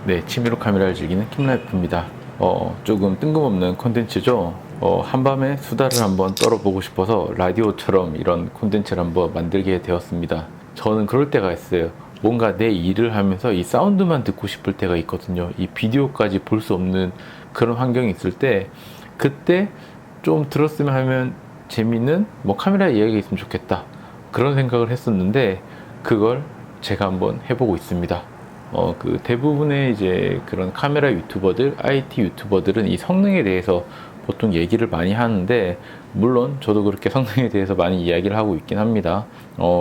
네, 취미로 카메라를 즐기는 킴라이프입니다. 조금 뜬금없는 콘텐츠죠. 한밤에 수다를 한번 떨어보고 싶어서 라디오처럼 이런 콘텐츠를 한번 만들게 되었습니다. 저는 그럴 때가 있어요. 뭔가 내 일을 하면서 이 사운드만 듣고 싶을 때가 있거든요. 이 비디오까지 볼 수 없는 그런 환경이 있을 때, 그때 좀 들었으면 하면 재밌는 뭐 카메라 이야기가 있으면 좋겠다, 그런 생각을 했었는데, 그걸 제가 한번 해보고 있습니다. 그 대부분의 이제 그런 카메라 유튜버들, IT 유튜버들은 이 성능에 대해서 보통 얘기를 많이 하는데, 물론 저도 그렇게 성능에 대해서 많이 이야기를 하고 있긴 합니다.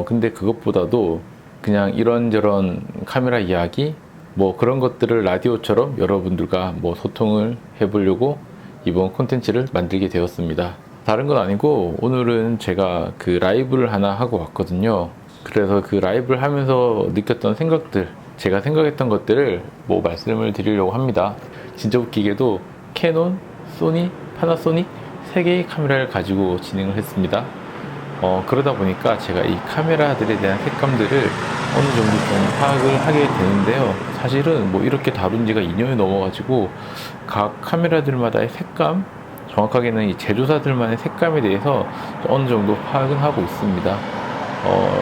근데 그것보다도 그냥 이런저런 카메라 이야기, 뭐 그런 것들을 라디오처럼 여러분들과 뭐 소통을 해보려고 이번 콘텐츠를 만들게 되었습니다. 다른 건 아니고, 오늘은 제가 그 라이브를 하나 하고 왔거든요. 그래서 그 라이브를 하면서 느꼈던 생각들, 제가 생각했던 것들을 뭐 말씀을 드리려고 합니다. 진짜 웃기게도 캐논, 소니, 파나소닉 3개의 카메라를 가지고 진행을 했습니다. 그러다 보니까 제가 이 카메라들에 대한 색감들을 어느 정도 좀 파악을 하게 되는데요. 사실은 뭐 이렇게 다룬 지가 2년이 넘어가지고 각 카메라들마다의 색감, 정확하게는 이 제조사들만의 색감에 대해서 어느 정도 파악은 하고 있습니다.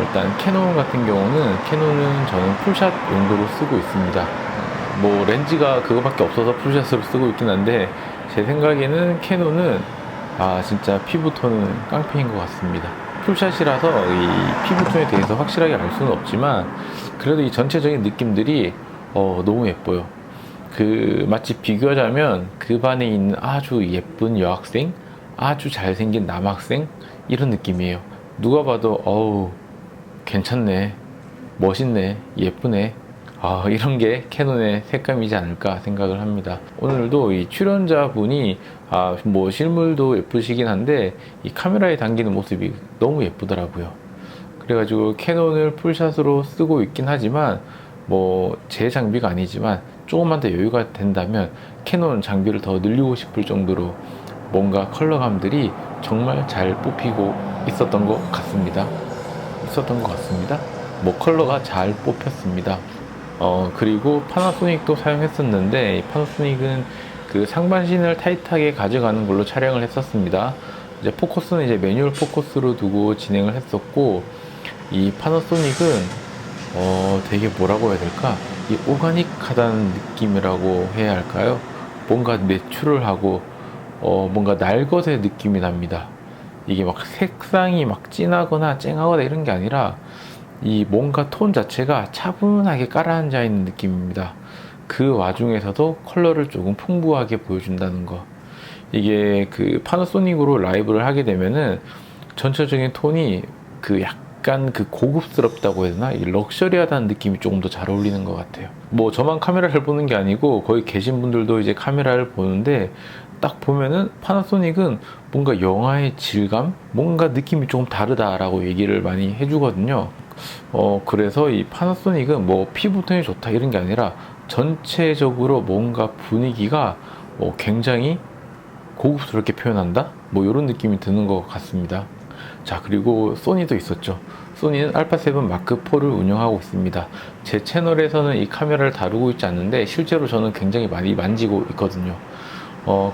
일단 캐논 같은 경우는, 캐논은 저는 풀샷 용도로 쓰고 있습니다. 뭐 렌즈가 그거밖에 없어서 풀샷으로 쓰고 있긴 한데, 제 생각에는 캐논은 진짜 피부톤은 깡패인 것 같습니다. 풀샷이라서 이 피부톤에 대해서 확실하게 알 수는 없지만, 그래도 이 전체적인 느낌들이 너무 예뻐요. 그 마치 비교하자면 그 반에 있는 아주 예쁜 여학생, 아주 잘생긴 남학생, 이런 느낌이에요. 누가 봐도 어우 괜찮네, 멋있네, 예쁘네, 이런 게 캐논의 색감이지 않을까 생각을 합니다. 오늘도 이 출연자분이 뭐 실물도 예쁘시긴 한데 이 카메라에 담기는 모습이 너무 예쁘더라고요. 그래가지고 캐논을 풀샷으로 쓰고 있긴 하지만, 뭐 제 장비가 아니지만 조금만 더 여유가 된다면 캐논 장비를 더 늘리고 싶을 정도로 뭔가 컬러감들이 정말 잘 뽑히고 있었던 것 같습니다. 뭐 컬러가 잘 뽑혔습니다. 그리고 파나소닉도 사용했었는데, 이 파나소닉은 그 상반신을 타이트하게 가져가는 걸로 촬영을 했었습니다. 이제 포커스는 이제 매뉴얼 포커스로 두고 진행을 했었고, 이 파나소닉은 되게 뭐라고 해야 될까? 이 오가닉하다는 느낌이라고 해야 할까요? 뭔가 내추럴하고 뭔가 날것의 느낌이 납니다. 이게 막 색상이 막 진하거나 쨍하거나 이런 게 아니라, 이 뭔가 톤 자체가 차분하게 깔아앉아 있는 느낌입니다. 그 와중에서도 컬러를 조금 풍부하게 보여준다는 거. 이게 그 파나소닉으로 라이브를 하게 되면은 전체적인 톤이 그 약간 그 고급스럽다고 해야 되나? 이 럭셔리하다는 느낌이 조금 더 잘 어울리는 것 같아요. 뭐 저만 카메라를 보는 게 아니고 거기 계신 분들도 이제 카메라를 보는데, 딱 보면은 파나소닉은 뭔가 영화의 질감? 뭔가 느낌이 조금 다르다라고 얘기를 많이 해주거든요. 그래서 이 파나소닉은 뭐 피부톤이 좋다 이런 게 아니라 전체적으로 뭔가 분위기가 굉장히 고급스럽게 표현한다? 뭐 이런 느낌이 드는 것 같습니다. 자, 그리고 소니도 있었죠. 소니는 알파7 마크4를 운영하고 있습니다. 제 채널에서는 이 카메라를 다루고 있지 않는데 실제로 저는 굉장히 많이 만지고 있거든요.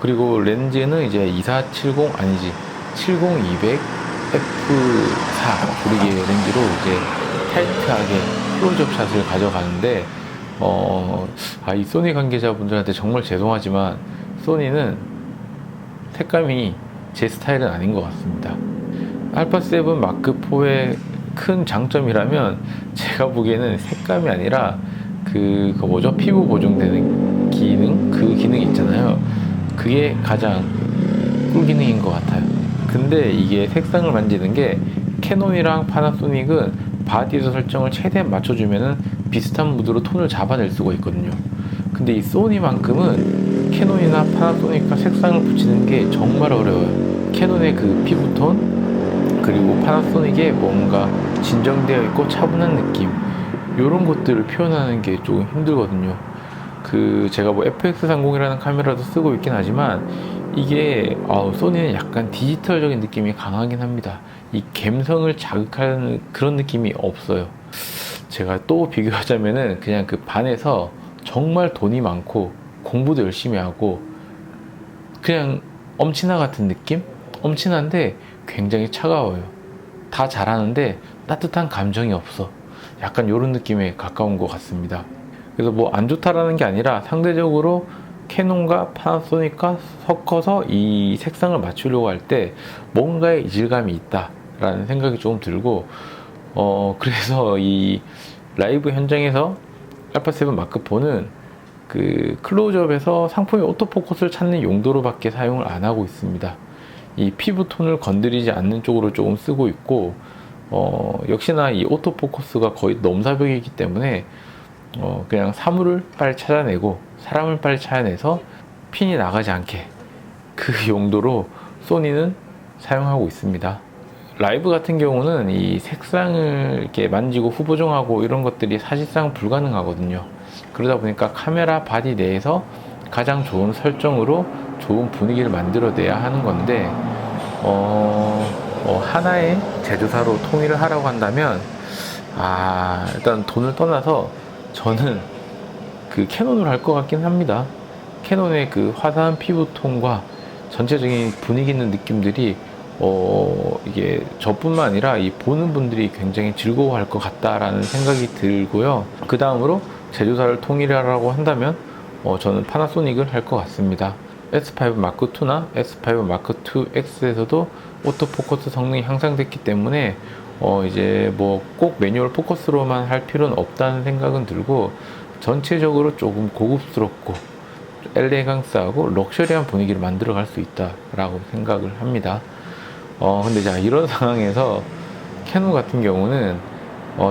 그리고 렌즈는 이제 2470 아니지 70-200 F4 조리개 렌즈로 이제 타이트하게 클로즈업 샷을 가져가는데, 이 소니 관계자분들한테 정말 죄송하지만 소니는 색감이 제 스타일은 아닌 것 같습니다. 알파7 마크4의 큰 장점이라면 제가 보기에는 색감이 아니라 그 뭐죠? 피부 보정되는 기능? 그 기능이 있잖아요. 그게 가장 꿀기능인 것 같아요. 근데 이게 색상을 만지는 게, 캐논이랑 파나소닉은 바디에서 설정을 최대한 맞춰주면은 비슷한 무드로 톤을 잡아낼 수가 있거든요. 근데 이 소니만큼은 캐논이나 파나소닉과 색상을 붙이는 게 정말 어려워요. 캐논의 그 피부톤, 그리고 파나소닉의 뭔가 진정되어 있고 차분한 느낌, 이런 것들을 표현하는 게 조금 힘들거든요. 제가 뭐 FX30이라는 카메라도 쓰고 있긴 하지만, 이게 소니는 약간 디지털적인 느낌이 강하긴 합니다. 이 감성을 자극하는 그런 느낌이 없어요. 제가 또 비교하자면은 그냥 그 반에서 정말 돈이 많고 공부도 열심히 하고 그냥 엄친아 같은 느낌? 엄친한데 굉장히 차가워요. 다 잘하는데 따뜻한 감정이 없어. 약간 이런 느낌에 가까운 것 같습니다. 그래서 뭐 안 좋다라는 게 아니라 상대적으로 캐논과 파나소닉과 섞어서 이 색상을 맞추려고 할 때 뭔가의 이질감이 있다라는 생각이 조금 들고 그래서 이 라이브 현장에서 알파7 마크4는 그 클로즈업에서 상품의 오토포커스를 찾는 용도로밖에 사용을 안 하고 있습니다. 이 피부톤을 건드리지 않는 쪽으로 조금 쓰고 있고 역시나 이 오토포커스가 거의 넘사벽이기 때문에 그냥 사물을 빨리 찾아내고 사람을 빨리 찾아내서 핀이 나가지 않게 그 용도로 소니는 사용하고 있습니다. 라이브 같은 경우는 이 색상을 이렇게 만지고 후보정하고 이런 것들이 사실상 불가능하거든요. 그러다 보니까 카메라 바디 내에서 가장 좋은 설정으로 좋은 분위기를 만들어내야 하는 건데 하나의 제조사로 통일을 하라고 한다면 일단 돈을 떠나서 저는 그 캐논으로 할 것 같긴 합니다. 캐논의 그 화사한 피부톤과 전체적인 분위기 있는 느낌들이 이게 저뿐만 아니라 이 보는 분들이 굉장히 즐거워할 것 같다라는 생각이 들고요. 그 다음으로 제조사를 통일하라고 한다면 저는 파나소닉을 할 것 같습니다. S5 마크2나 S5 마크2X에서도 오토포커스 성능이 향상됐기 때문에 이제 뭐 꼭 매뉴얼 포커스로만 할 필요는 없다는 생각은 들고 전체적으로 조금 고급스럽고 엘레강스하고 럭셔리한 분위기를 만들어 갈 수 있다라고 생각을 합니다. 근데 자, 이런 상황에서 캐논 같은 경우는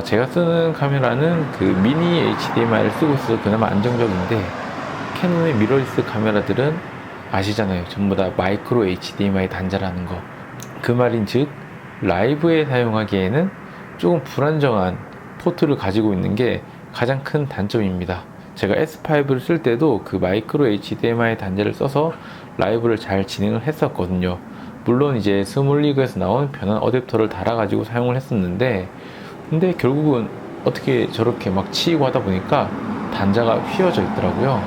제가 쓰는 카메라는 그 미니 HDMI를 쓰고 있어서 그나마 안정적인데 캐논의 미러리스 카메라들은 아시잖아요. 전부 다 마이크로 HDMI 단자라는 거. 그 말인즉 라이브에 사용하기에는 조금 불안정한 포트를 가지고 있는 게 가장 큰 단점입니다. 제가 S5를 쓸 때도 그 마이크로 HDMI 단자를 써서 라이브를 잘 진행을 했었거든요. 물론 이제 스몰리그에서 나온 변환 어댑터를 달아가지고 사용을 했었는데 근데 결국은 어떻게 저렇게 막 치이고 하다 보니까 단자가 휘어져 있더라고요.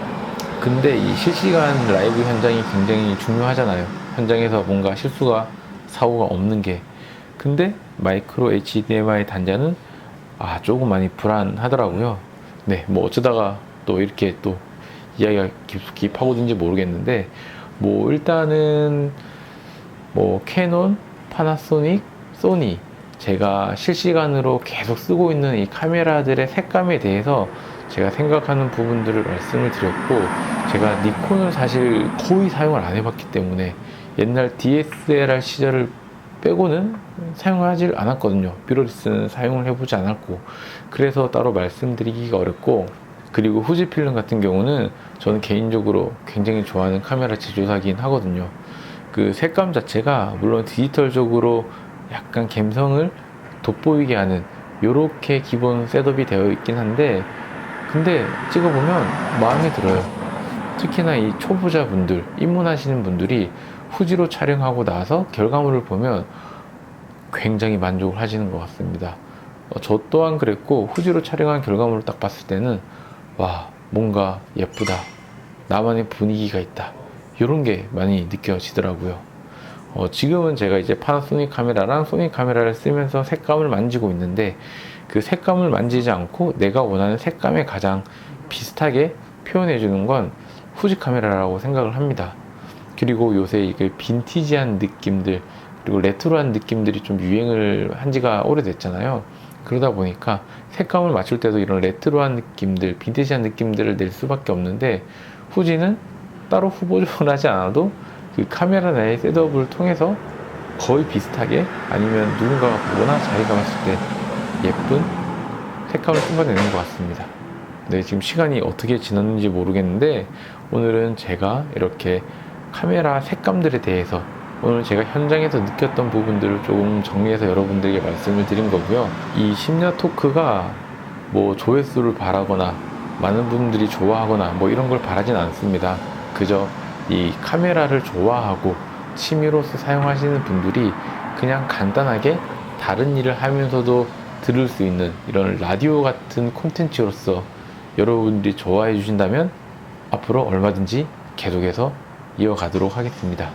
근데 이 실시간 라이브 현장이 굉장히 중요하잖아요. 현장에서 뭔가 실수가 사고가 없는 게. 근데 마이크로 HDMI 단자는 조금 많이 불안하더라고요. 네, 뭐 어쩌다가 또 이렇게 또 이야기가 깊숙이 파고든지 모르겠는데 뭐 일단은 뭐 캐논, 파나소닉, 소니 제가 실시간으로 계속 쓰고 있는 이 카메라들의 색감에 대해서 제가 생각하는 부분들을 말씀을 드렸고 제가 니콘을 사실 거의 사용을 안 해봤기 때문에 옛날 DSLR 시절을 빼고는 사용하지 않았거든요. 미러리스는 사용을 해보지 않았고 그래서 따로 말씀드리기가 어렵고 그리고 후지필름 같은 경우는 저는 개인적으로 굉장히 좋아하는 카메라 제조사긴 하거든요. 그 색감 자체가 물론 디지털적으로 약간 감성을 돋보이게 하는 요렇게 기본 셋업이 되어 있긴 한데 근데 찍어보면 마음에 들어요. 특히나 이 초보자분들, 입문하시는 분들이 후지로 촬영하고 나서 결과물을 보면 굉장히 만족을 하시는 것 같습니다. 저 또한 그랬고 후지로 촬영한 결과물을 딱 봤을 때는 와 뭔가 예쁘다, 나만의 분위기가 있다 이런 게 많이 느껴지더라고요. 지금은 제가 이제 파나소닉 카메라랑 소니 카메라를 쓰면서 색감을 만지고 있는데 그 색감을 만지지 않고 내가 원하는 색감에 가장 비슷하게 표현해 주는 건 후지 카메라라고 생각을 합니다. 그리고 요새 이게 빈티지한 느낌들 그리고 레트로한 느낌들이 좀 유행을 한 지가 오래됐잖아요. 그러다 보니까 색감을 맞출 때도 이런 레트로한 느낌들, 빈티지한 느낌들을 낼 수밖에 없는데 후지는 따로 후보적으로 하지 않아도 그 카메라 내의 셋업을 통해서 거의 비슷하게 아니면 누군가가 워낙 자기가 봤을 때 예쁜 색감을 뿜어내는 것 같습니다. 네, 지금 시간이 어떻게 지났는지 모르겠는데 오늘은 제가 이렇게 카메라 색감들에 대해서 오늘 제가 현장에서 느꼈던 부분들을 조금 정리해서 여러분들에게 말씀을 드린 거고요. 이 심야 토크가 뭐 조회수를 바라거나 많은 분들이 좋아하거나 뭐 이런 걸 바라진 않습니다. 그저 이 카메라를 좋아하고 취미로서 사용하시는 분들이 그냥 간단하게 다른 일을 하면서도 들을 수 있는 이런 라디오 같은 콘텐츠로서 여러분들이 좋아해 주신다면 앞으로 얼마든지 계속해서 이어가도록 하겠습니다.